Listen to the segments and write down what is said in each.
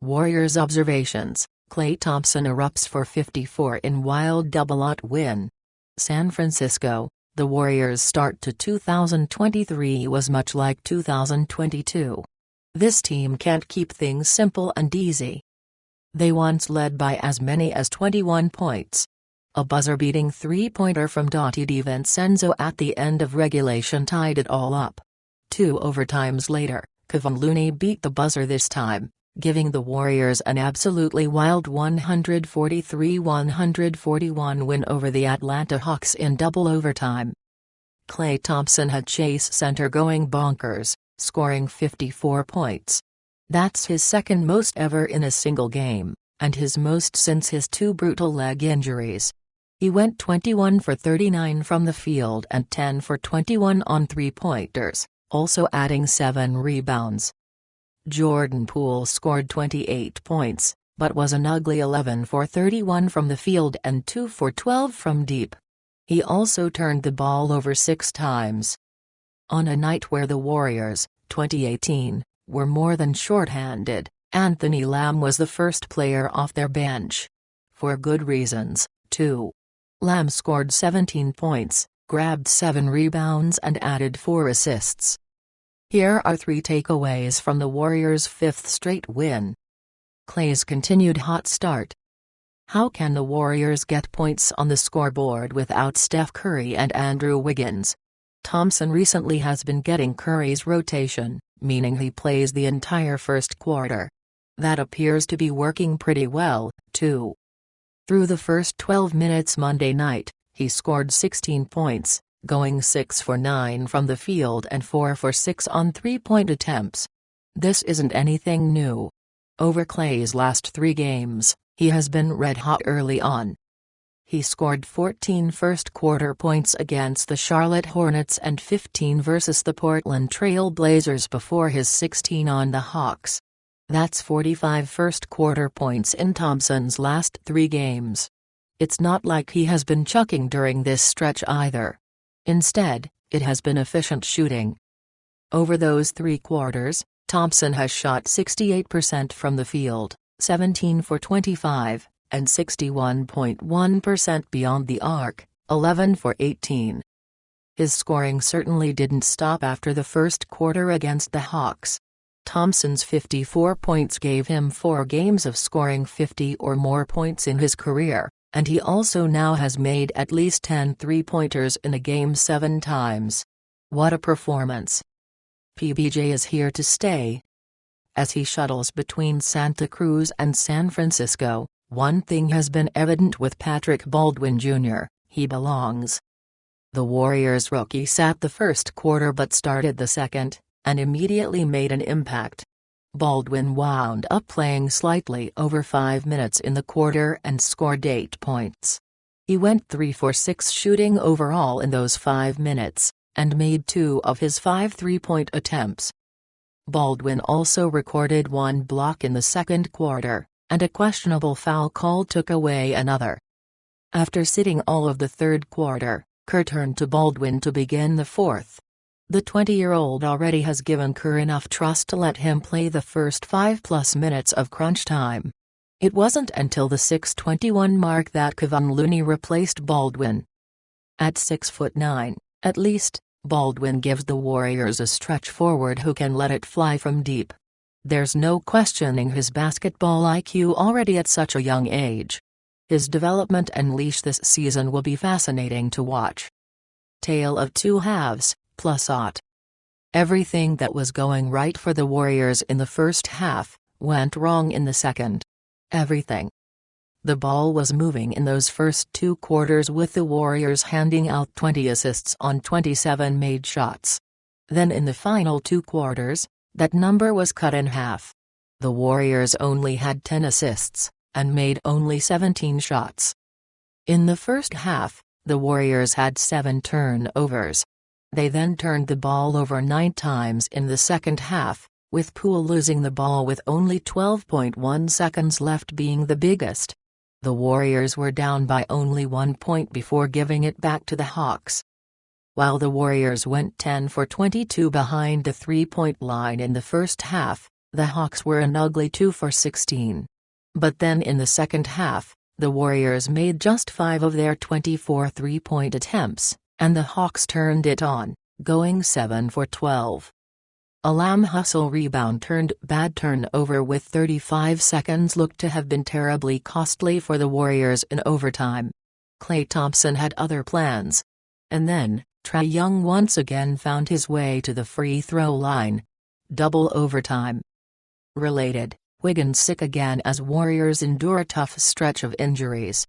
Warriors observations: Klay Thompson erupts for 54 in wild double-out win. San Francisco, the Warriors' start to 2023 was much like 2022. This team can't keep things simple and easy. They once led by as many as 21 points. A buzzer-beating three-pointer from Dottie DiVincenzo at the end of regulation tied it all up. 2 overtimes later, Kevon Looney beat the buzzer this time, giving the Warriors an absolutely wild 143-141 win over the Atlanta Hawks in double overtime. Klay Thompson had Chase Center going bonkers, scoring 54 points. That's his second most ever in a single game, and his most since his 2 brutal leg injuries. He went 21 for 39 from the field and 10 for 21 on three-pointers, also adding 7 rebounds. Jordan Poole scored 28 points, but was an ugly 11 for 31 from the field and 2 for 12 from deep. He also turned the ball over 6 times. On a night where the Warriors, 2018, were more than shorthanded, Anthony Lamb was the first player off their bench. For good reasons, too. Lamb scored 17 points, grabbed 7 rebounds and added 4 assists. Here are 3 takeaways from the Warriors' 5th straight win. Klay's continued hot start. How can the Warriors get points on the scoreboard without Steph Curry and Andrew Wiggins? Thompson recently has been getting Curry's rotation, meaning he plays the entire first quarter. That appears to be working pretty well, too. Through the first 12 minutes Monday night, he scored 16 points, going 6 for 9 from the field and 4 for 6 on three-point attempts. This isn't anything new. Over Klay's last 3 games, he has been red-hot early on. He scored 14 first-quarter points against the Charlotte Hornets and 15 versus the Portland Trail Blazers before his 16 on the Hawks. That's 45 first-quarter points in Thompson's last 3 games. It's not like he has been chucking during this stretch either. Instead, it has been efficient shooting. Over those 3 quarters, Thompson has shot 68% from the field, 17 for 25, and 61.1% beyond the arc, 11 for 18. His scoring certainly didn't stop after the first quarter against the Hawks. Thompson's 54 points gave him 4 games of scoring 50 or more points in his career, and he also now has made at least 10 three-pointers in a game 7 times. What a performance. PBJ is here to stay. As he shuttles between Santa Cruz and San Francisco, one thing has been evident with Patrick Baldwin Jr., he belongs. The Warriors rookie sat the first quarter but started the second, and immediately made an impact. Baldwin wound up playing slightly over 5 minutes in the quarter and scored 8 points. He went 3 for 6 shooting overall in those 5 minutes, and made 2 of his 5 three-point attempts. Baldwin also recorded 1 block in the second quarter, and a questionable foul call took away another. After sitting all of the third quarter, Kerr turned to Baldwin to begin the fourth. The 20-year-old already has given Kerr enough trust to let him play the first 5+ minutes of crunch time. It wasn't until the 6:21 mark that Kevon Looney replaced Baldwin. At 6'9", at least, Baldwin gives the Warriors a stretch forward who can let it fly from deep. There's no questioning his basketball IQ already at such a young age. His development and leash this season will be fascinating to watch. Tale of 2 halves, plus aught. Everything that was going right for the Warriors in the first half, went wrong in the second. Everything. The ball was moving in those first 2 quarters with the Warriors handing out 20 assists on 27 made shots. Then in the final 2 quarters, that number was cut in half. The Warriors only had 10 assists, and made only 17 shots. In the first half, the Warriors had 7 turnovers. They then turned the ball over 9 times in the second half, with Poole losing the ball with only 12.1 seconds left being the biggest. The Warriors were down by only 1 point before giving it back to the Hawks. While the Warriors went 10 for 22 behind the three-point line in the first half, The Hawks were an ugly 2 for 16. But then in the second half, the Warriors made just 5 of their 24 three-point attempts, and the Hawks turned it on, going 7 for 12. A Lamb hustle rebound turned bad turnover with 35 seconds looked to have been terribly costly for the Warriors in overtime. Klay Thompson had other plans. And then, Trae Young once again found his way to the free throw line. Double overtime. Related, Wiggins sick again as Warriors endure a tough stretch of injuries.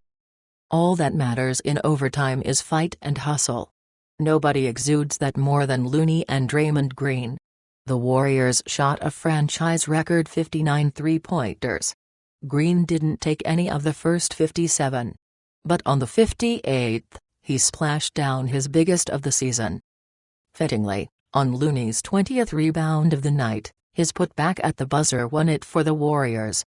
All that matters in overtime is fight and hustle. Nobody exudes that more than Looney and Draymond Green. The Warriors shot a franchise record 59 three-pointers. Green didn't take any of the first 57. But on the 58th, he splashed down his biggest of the season. Fittingly, on Looney's 20th rebound of the night, his putback at the buzzer won it for the Warriors.